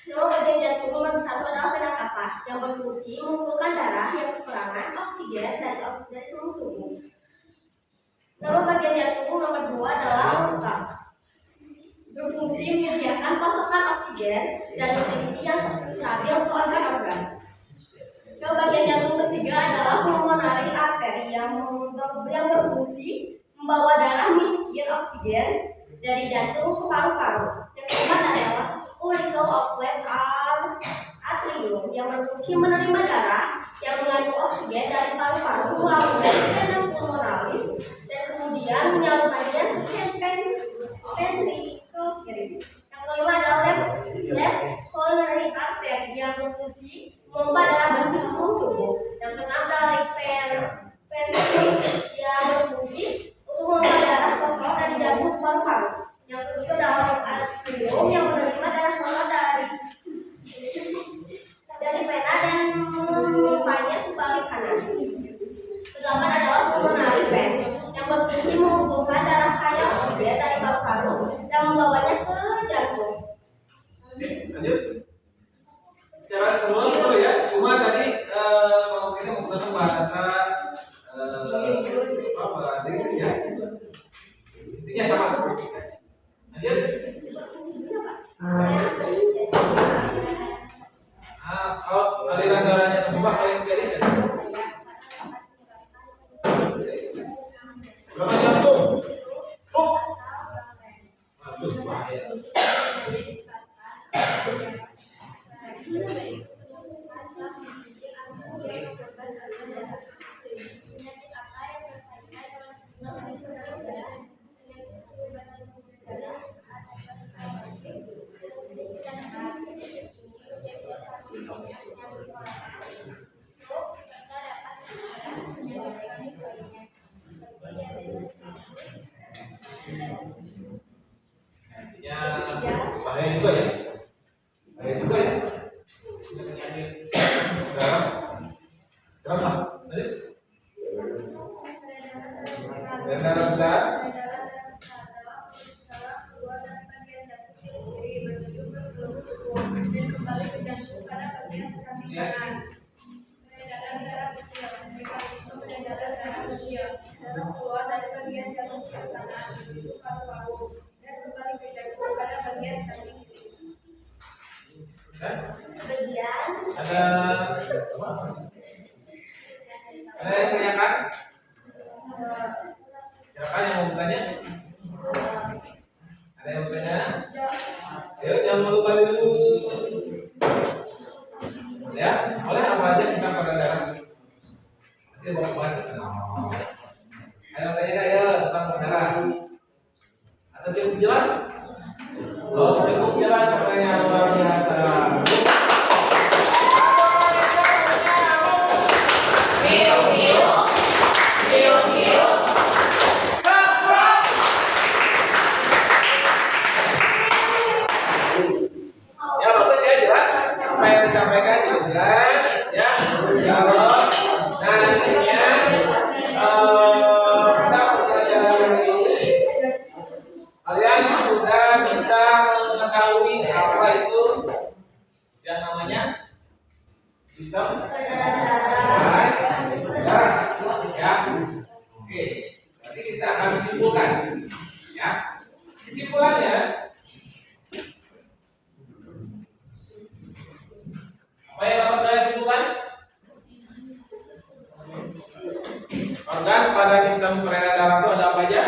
[SPEAKER 4] Nama bagian jantung nomor 1 adalah vena cava yang berfungsi mengumpulkan darah yang kekurangan oksigen dari seluruh tubuh. Nama bagian jantung nomor 2 adalah aorta, berfungsi menyediakan pasokan oksigen dan nutrisi yang stabil untuk organ-organ. Nama bagian jantung ketiga adalah pulmonary artery yang berfungsi membawa darah miskin oksigen dari jantung ke paru-paru. Yang keempat adalah auricle outlet atrium yang berfungsi menerima darah yang mengandung oksigen dari paru-paru melalui vena pulmonalis dan kemudian menyalurkannya ke ventricle kiri. Yang kelima adalah left coronary artery yang berfungsi memompa darah bersih ke seluruh tubuh. Yang keenam adalah ventricle yang berfungsi untuk memompa darah kotor dari jantung ke paru-paru. Yang kedua adalah atrium yang menerima darah kotor dari vena dan memompanya ke balik kanan. Kedelapan adalah pulmonary veins yang berfungsi mengumpulkan darah kaya oksigen dari paru-paru dan membawanya ke jantung.
[SPEAKER 1] Oke, lanjut. Secara semua boleh ya. Cuma tadi kelompok ini menggunakan bahasa Inggris ya. Intinya sama. Lanjut. Kalau aliran darahnya berubah kayak jadi berapa jantung? Oh, aduh bahaya. Ya, bahaya juga ya. Bahaya juga ya. Sekarang lah. Lanjut. Dan darah besar. Ya.
[SPEAKER 4] Peredaran darah kecil, mekanisme peredaran darah kecil, darah keluar dari bagian jantung ke kanan, menuju paru-paru, dan kembali ke jantung pada bagian samping kiri.
[SPEAKER 1] Ada yang tanyakan? Silakan yang mau bertanya? Ada yang bertanya? Ayo jangan malu dulu. Ya, boleh apa aja kita pada darah. Nanti bawa obat. Ada yang tanya? jelas? Oh, cukup jelas sebenarnya, luar biasa. Ya bagus ya, jelas. Apa yang disampaikan juga jelas. Ya, kalau nantinya pada pelajaran ini kalian sudah bisa mengetahui apa itu yang namanya sistem ya. Oke, nanti kita akan simpulkan ya. Kesimpulannya apa yang dapat kalian simpulkan? Organ pada sistem peredaran darah itu ada apa aja?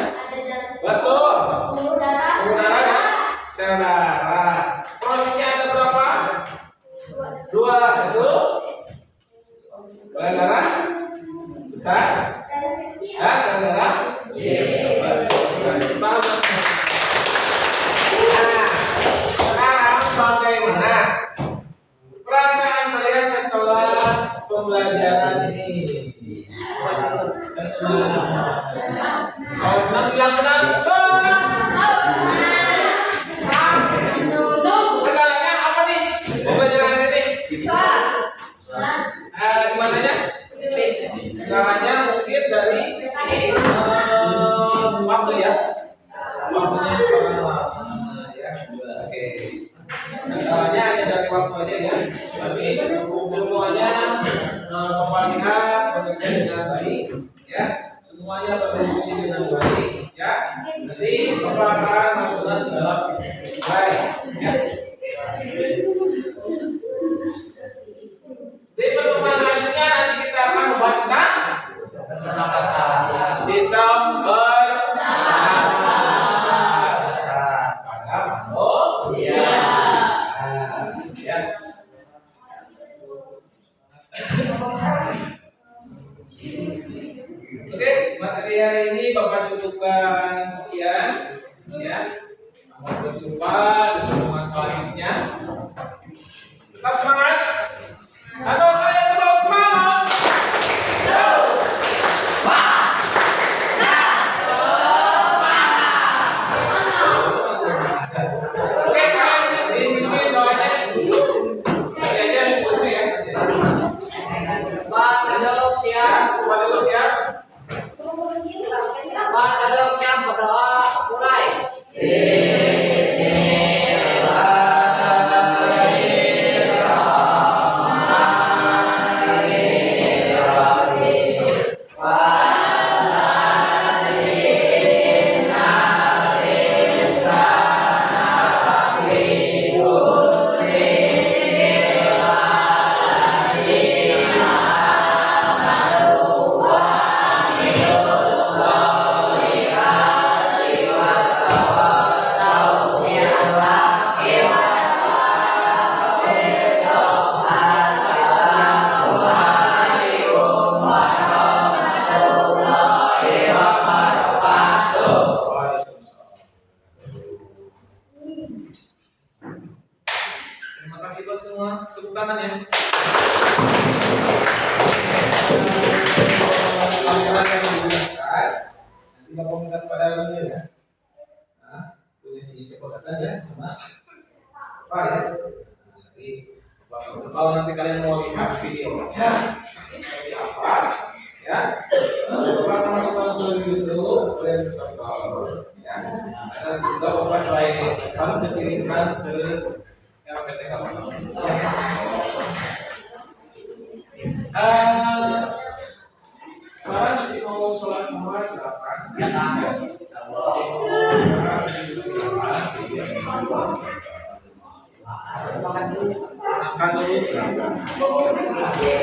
[SPEAKER 1] Betul. Pembuluh darah dan sel darah. Prosesnya ada berapa? Dua. Satu. Peredaran darah besar dan darah kecil. Nah, sekarang bagaimana perasaan kalian setelah pembelajaran ini? Kalau senang bilang senang. Kendalanya apa nih? Pembelajaran ini? Di mananya? Kendalanya mungkin dari waktu ya. Waktunya ya. Oke. Kendalanya hanya dari waktu aja ya. Tapi semuanya memperlihat bekerja dengan baik ya. Semuanya berdiskusi dengan baik ya. Nanti Bapak akan masukkan ke dalam baik ya. Di pertemuan selanjutnya nanti kita akan membahas tentang sistem bernafas pada manusia. Ya. Oke, materi hari ini Bapak cukupkan sekian ya. Sampai jumpa di pertemuan selanjutnya. Tetap semangat. Atau kalian tetap semangat. Oke, ini doanya. Nanti aja buku ya.
[SPEAKER 2] Pak Dadok siap.
[SPEAKER 1] Pak Dadok siap.
[SPEAKER 2] Pak Dadok siap berdoa. Mulai.
[SPEAKER 1] Terima kasih buat semua. Tepuk tangan ya. Pelajaran yang digunakan nanti Bapak minta kepada Bunda ya. Nah, punya si siapa aja sama apa ya. Nanti kalau nanti kalian mau lihat videonya seperti apa ya, Bapak akan masukkan ke YouTube dan subscribe ya. Dan juga Bapak selain harus dikirimkan ke LPT kamu. Sekarang sisi mau sholat Jumat silakan.
[SPEAKER 2] Ya kan.
[SPEAKER 1] Makan dulu silakan.
[SPEAKER 2] Oke.